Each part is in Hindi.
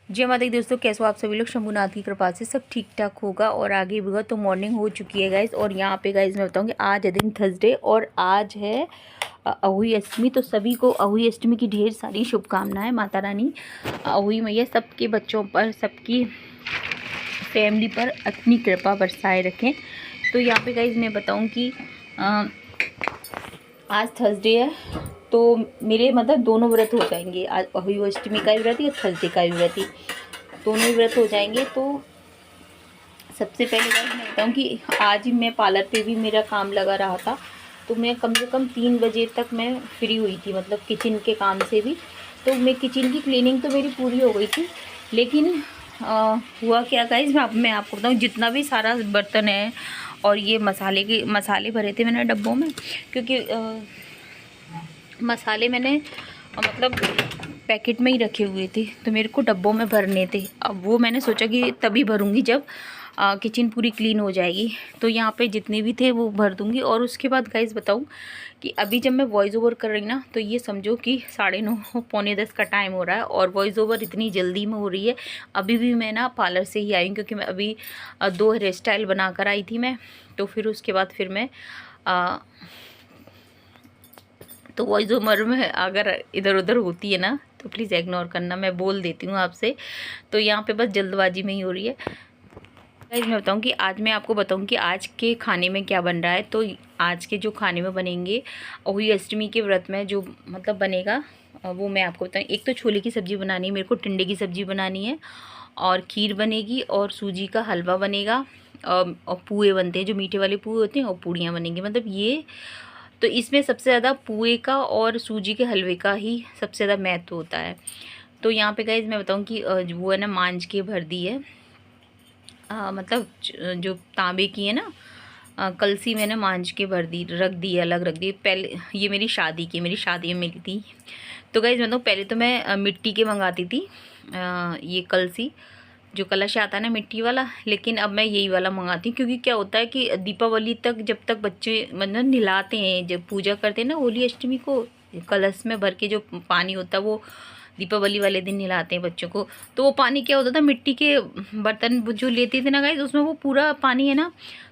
जय माता दी दोस्तों, कैसे हो आप सभी लोग। शंभुनाथ की कृपा से सब ठीक ठाक होगा और आगे भी होगा। तो मॉर्निंग हो चुकी है गाइज, और यहाँ पे गाइज मैं बताऊँगी आज है दिन थर्सडे और आज है अहुई अष्टमी। तो सभी को अहुई अष्टमी की ढेर सारी शुभकामनाएं। माता रानी अहुई मैया सबके बच्चों पर, सबकी फैमिली पर अपनी कृपा बरसाए रखें। तो यहाँ पे गाइज मैं बताऊँ कि आज थर्सडे है, तो मेरे मतलब दोनों व्रत हो जाएंगे। आज अहुई अष्टमी का भी व्रत है और थर्सडे का भी व्रत है, दोनों ही व्रत हो जाएंगे। तो सबसे पहले बात मैं बताऊँ कि आज ही मैं पार्लर पे भी मेरा काम लगा रहा था, तो मैं कम से कम 3 बजे तक मैं फ्री हुई थी, मतलब किचन के काम से भी। तो मैं किचन की क्लीनिंग तो मेरी पूरी हो गई थी, लेकिन हुआ क्या गाइस, मैं आपको बताऊँ, जितना भी सारा बर्तन है और ये मसाले भरे थे मैंने डब्बों में, क्योंकि मसाले मैंने मतलब पैकेट में ही रखे हुए थे, तो मेरे को डब्बों में भरने थे। अब वो मैंने सोचा कि तभी भरूंगी जब किचन पूरी क्लीन हो जाएगी। तो यहाँ पे जितने भी थे वो भर दूंगी। और उसके बाद गाइस बताऊँ कि अभी जब मैं वॉइस ओवर कर रही ना, तो ये समझो कि 9:30 पौने 10 का टाइम हो रहा है और वॉइस ओवर इतनी जल्दी में हो रही है। अभी भी मैं ना पार्लर से ही आई हूँ, क्योंकि मैं अभी 2 हेयर स्टाइल बना कर आई थी मैं। तो फिर उसके बाद फिर मैं तो वॉइस ओवर में अगर इधर उधर होती है ना तो प्लीज़ इग्नोर करना, मैं बोल देती हूँ आपसे। तो यहाँ पे बस जल्दबाजी में ही हो रही है। गाइस मैं बताऊँ कि आज मैं आपको बताऊँ कि आज के खाने में क्या बन रहा है। तो आज के जो खाने में बनेंगे अहुई अष्टमी के व्रत में जो मतलब बनेगा, वो मैं आपको बताऊँ। एक तो छोले की सब्ज़ी बनानी है मेरे को, टिंडे की सब्ज़ी बनानी है, और खीर बनेगी, और सूजी का हलवा बनेगा, और पुए बनते हैं जो मीठे वाले पुए होते हैं, और पूड़ियाँ बनेंगी। मतलब ये तो इसमें सबसे ज़्यादा पुए का और सूजी के हलवे का ही सबसे ज़्यादा महत्व होता है। तो यहाँ पे गाइज मैं बताऊँ कि वो है ना मांझ के भर दी है, मतलब जो तांबे की है ना कलसी मैंने मांझ के भर दी, रख दी, अलग रख दी। पहले ये मेरी शादी में मिली थी। तो गाइज मतलब पहले तो मैं मिट्टी के मंगाती थी ये कलसी, जो कलश आता है ना मिट्टी वाला, लेकिन अब मैं यही वाला मंगाती हूँ। क्योंकि क्या होता है कि दीपावली तक जब तक बच्चे मतलब नहलाते हैं, जब पूजा करते हैं ना होली अष्टमी को, कलश में भर के जो पानी होता है वो दीपावली वाले दिन नहलाते हैं बच्चों को। तो वो पानी क्या होता था, मिट्टी के बर्तन जो लेते थे ना गाइस, उसमें वो पूरा पानी है ना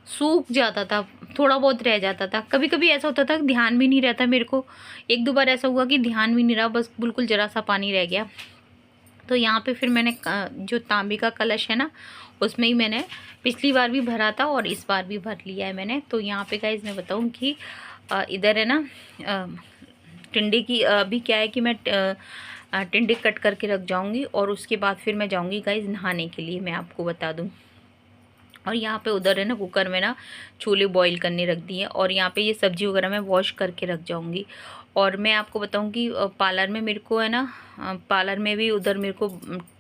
सूख जाता था, थोड़ा बहुत रह जाता था। कभी कभी ऐसा होता था ध्यान भी नहीं रहता मेरे को, 1-2 बार ऐसा हुआ कि ध्यान भी नहीं रहा, बस बिल्कुल ज़रा सा पानी रह गया। तो यहाँ पे फिर मैंने जो तांबे का कलश है ना उसमें ही मैंने पिछली बार भी भरा था और इस बार भी भर लिया है मैंने। तो यहाँ पे गाइस मैं बताऊँ कि इधर है ना टिंडे की अभी क्या है कि मैं टिंडे कट करके रख जाऊँगी, और उसके बाद फिर मैं जाऊँगी गाइस नहाने के लिए, मैं आपको बता दूँ। और यहाँ पे उधर है ना कुकर में ना छोले बॉईल करने रख दिए, और यहाँ पे ये सब्ज़ी वगैरह मैं वॉश करके रख जाऊँगी। और मैं आपको बताऊँ कि पार्लर में मेरे को है ना पार्लर में भी उधर मेरे को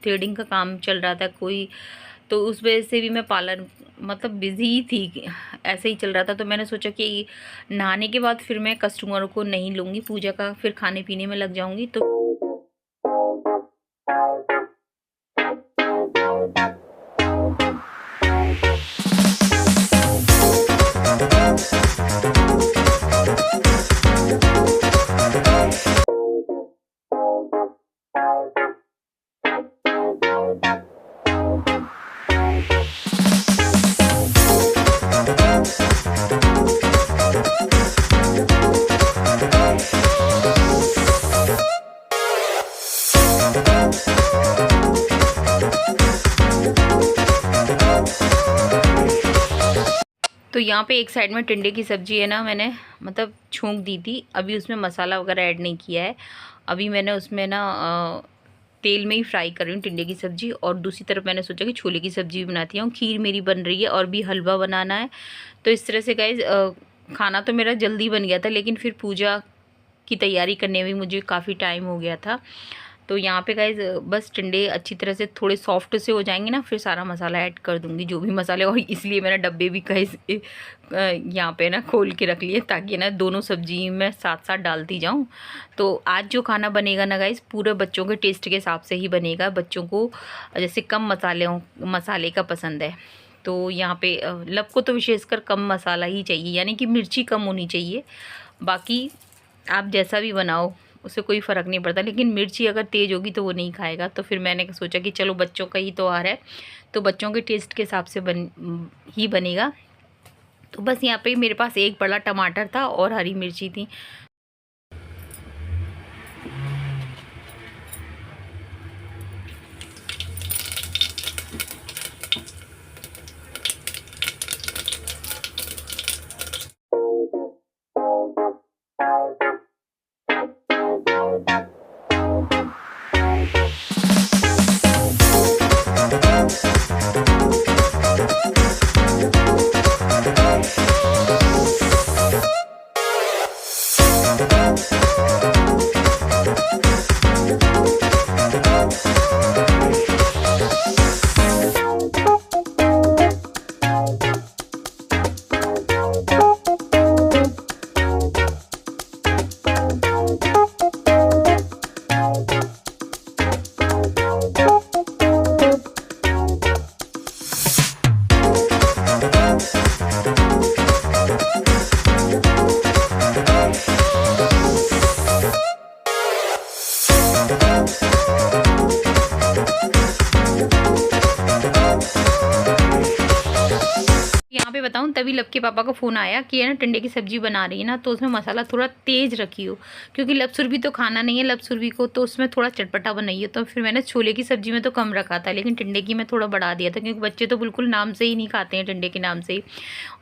थ्रेडिंग का काम चल रहा था कोई, तो उस वजह से भी मैं पार्लर मतलब बिज़ी ही थी, ऐसे ही चल रहा था। तो मैंने सोचा कि नहाने के बाद फिर मैं कस्टमरों को नहीं लूँगी, पूजा का फिर खाने पीने में लग जाऊँगी। तो यहाँ पे एक साइड में टिंडे की सब्ज़ी है ना मैंने मतलब छौंक दी थी, अभी उसमें मसाला वगैरह ऐड नहीं किया है। अभी मैंने उसमें ना तेल में ही फ्राई कर रही हूँ टिंडे की सब्ज़ी, और दूसरी तरफ मैंने सोचा कि छोले की सब्ज़ी भी बनाती हूँ। खीर मेरी बन रही है और भी हलवा बनाना है। तो इस तरह से गाइज खाना तो मेरा जल्दी बन गया था, लेकिन फिर पूजा की तैयारी करने में मुझे काफ़ी टाइम हो गया था। तो यहाँ पे गाइज बस टिंडे अच्छी तरह से थोड़े सॉफ्ट से हो जाएंगे ना, फिर सारा मसाला ऐड कर दूँगी जो भी मसाले। और इसलिए मैंने डब्बे भी गाइज यहाँ पे ना खोल के रख लिए, ताकि ना दोनों सब्जी में साथ साथ डालती जाऊँ। तो आज जो खाना बनेगा ना गाइज पूरे बच्चों के टेस्ट के हिसाब से ही बनेगा। बच्चों को जैसे कम मसाले का पसंद है, तो यहाँ पे लब को तो विशेषकर कम मसाला ही चाहिए, यानी कि मिर्ची कम होनी चाहिए। बाकी आप जैसा भी बनाओ उसे कोई फ़र्क नहीं पड़ता, लेकिन मिर्ची अगर तेज़ होगी तो वो नहीं खाएगा। तो फिर मैंने सोचा कि चलो बच्चों का ही त्योहार है तो बच्चों के टेस्ट के हिसाब से ही बनेगा। तो बस यहाँ पे मेरे पास एक बड़ा टमाटर था और हरी मिर्ची थी। बताऊं तभी लब के पापा का फ़ोन आया कि है ना टिंडे की सब्ज़ी बना रही है ना, तो उसमें मसाला थोड़ा तेज़ रखी हो, क्योंकि लब सुरभि तो खाना नहीं है लब सुरभि को, तो उसमें थोड़ा चटपटा बनाइए। तो फिर मैंने छोले की सब्ज़ी में तो कम रखा था, लेकिन टिंडे की मैं थोड़ा बढ़ा दिया था, क्योंकि बच्चे तो बिल्कुल नाम से ही नहीं खाते हैं, टिंडे के नाम से ही।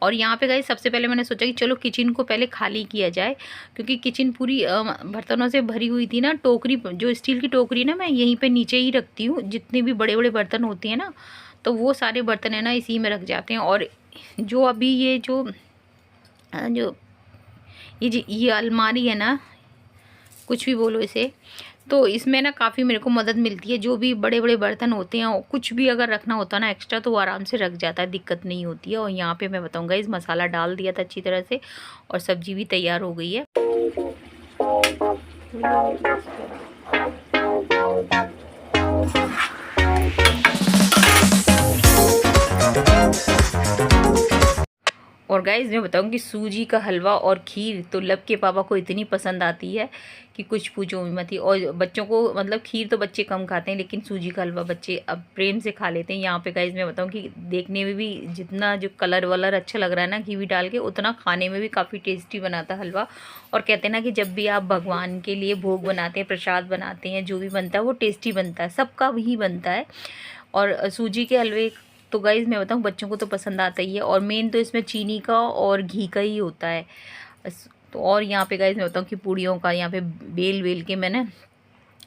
और यहाँ पे गाइस सबसे पहले मैंने सोचा कि चलो किचन को पहले खाली किया जाए, क्योंकि किचन पूरी बर्तनों से भरी हुई थी ना। टोकरी जो स्टील की टोकरी ना मैं यहीं पर नीचे ही रखती हूँ, जितने भी बड़े बड़े बर्तन होते हैं ना, तो वो सारे बर्तन है ना इसी में रख जाते हैं। और जो अभी ये जो ये अलमारी है ना, कुछ भी बोलो इसे, तो इसमें ना काफ़ी मेरे को मदद मिलती है। जो भी बड़े बड़े बर्तन होते हैं, कुछ भी अगर रखना होता है ना एक्स्ट्रा, तो वो आराम से रख जाता है, दिक्कत नहीं होती है। और यहाँ पे मैं बताऊँगा इस मसाला डाल दिया था अच्छी तरह से, और सब्जी भी तैयार हो गई है। और गाइस मैं बताऊँ कि सूजी का हलवा और खीर तो लब के पापा को इतनी पसंद आती है कि कुछ पूछो मत ही। और बच्चों को मतलब खीर तो बच्चे कम खाते हैं, लेकिन सूजी का हलवा बच्चे अब प्रेम से खा लेते हैं। यहाँ पे गाइस मैं बताऊँ कि देखने में भी जितना जो कलर वलर अच्छा लग रहा है ना घी डाल के, उतना खाने में भी काफ़ी टेस्टी बनाता है हलवा। और कहते हैं ना कि जब भी आप भगवान के लिए भोग बनाते हैं, प्रसाद बनाते हैं, जो भी बनता है वो टेस्टी बनता है, सबका वही बनता है। और सूजी के हलवे तो गाइज़ मैं बताऊँ बच्चों को तो पसंद आता ही है, और मेन तो इसमें चीनी का और घी का ही होता है। तो और यहाँ पे गाइज़ मैं बताऊँ कि पूड़ियों का यहाँ पे बेल के मैंने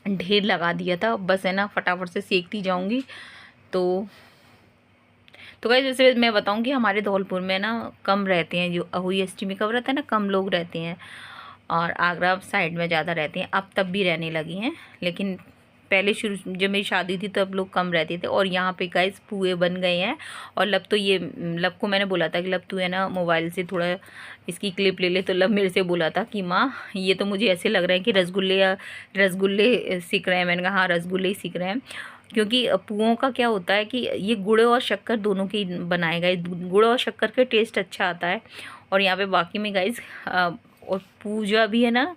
ढेर लगा दिया था, बस है ना फटाफट से सेकती जाऊँगी। तो गाइज़ वैसे मैं बताऊँ कि हमारे धौलपुर में ना कम रहते हैं, जो अहोई अष्टमी का व्रत है ना, कम लोग रहते हैं, और आगरा साइड में ज़्यादा रहते हैं। अब तब भी रहने लगी हैं, लेकिन पहले शुरू जब मेरी शादी थी तब लोग कम रहते थे। और यहाँ पे गाइस पुए बन गए हैं। और लब तो ये लब को मैंने बोला था कि लब तू है ना मोबाइल से थोड़ा इसकी क्लिप ले ले, तो लब मेरे से बोला था कि माँ ये तो मुझे ऐसे लग रहा है कि रसगुल्ले सीख रहे हैं। मैंने कहा हाँ रसगुल्ले ही सीख रहे हैं, क्योंकि पुओं का क्या होता है कि ये गुड़ और शक्कर दोनों के बनाए गए, गुड़ और शक्कर का टेस्ट अच्छा आता है। और यहाँ पे बाकी में गाइस और पूजा भी है ना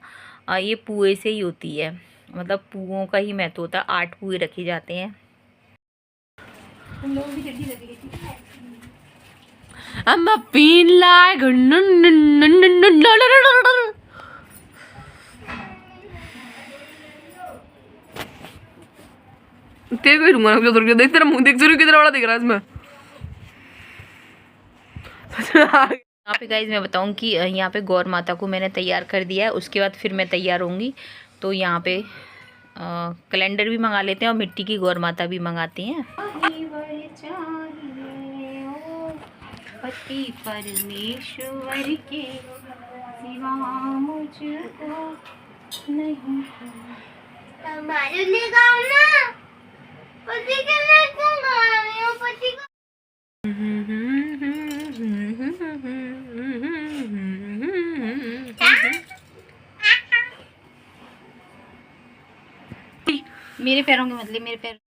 ये पुए से ही होती है, मतलब पुओं का ही महत्व होता है। 8 पुए रखे जाते हैं। तेरे को दूंगा ना, जो देख तेरा मुंह देख, जरूर कितना बड़ा दिख रहा है इसमें। यहाँ पे गाइज मैं बताऊँ कि यहाँ पे गौर माता को मैंने तैयार कर दिया है, उसके बाद फिर मैं तैयार होंगी। तो यहाँ पे कैलेंडर भी मंगा लेते हैं और मिट्टी की गौर माता भी मंगाती हैं। पति परमेश्वर के सिवा मुझको नहीं। पति के मैं क्यों गा रही हूँ, पति को मेरे पैरों के मतलब मेरे पैर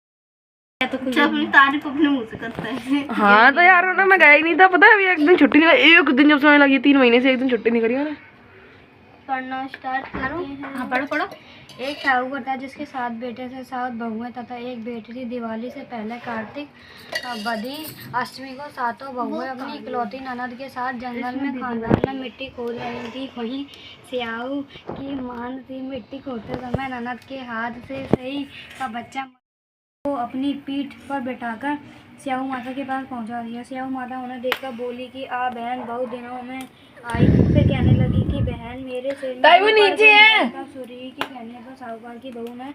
तो कुछ अपनी तारीफ अपने मुंह से करता है। हाँ तो यार ना मैं गया ही नहीं था, पता है अभी एक दिन छुट्टी नहीं, एक दिन जब समय लगी 3 महीने से एक दिन छुट्टी नहीं करी मैंने। पढ़ना स्टार्ट करते हैं। हाँ पढ़ो पढ़ो। एक साहूकर था जिसके 7 बेटे थे, 7 बहुएं तथा एक बेटी थी। दिवाली से पहले कार्तिक बदी अष्टमी को 7 बहुएं अपनी इकलौती ननद के साथ जंगल में खानदान में मिट्टी खोद रही थी। वहीं स्याऊ की मान थी। मिट्टी खोदते समय ननद के हाथ से सही का बच्चा को अपनी पीठ पर बिठाकर स्याऊ माता के पास पहुंचा दिया। स्याऊ माता उन्हें देखकर बोली कि आ बहन, बहुत दिनों में आई। फिर कहने लगी कि बहन मेरे सिर में नीचे है। तब सूर्य की कहने पर साहूकार की बहू ने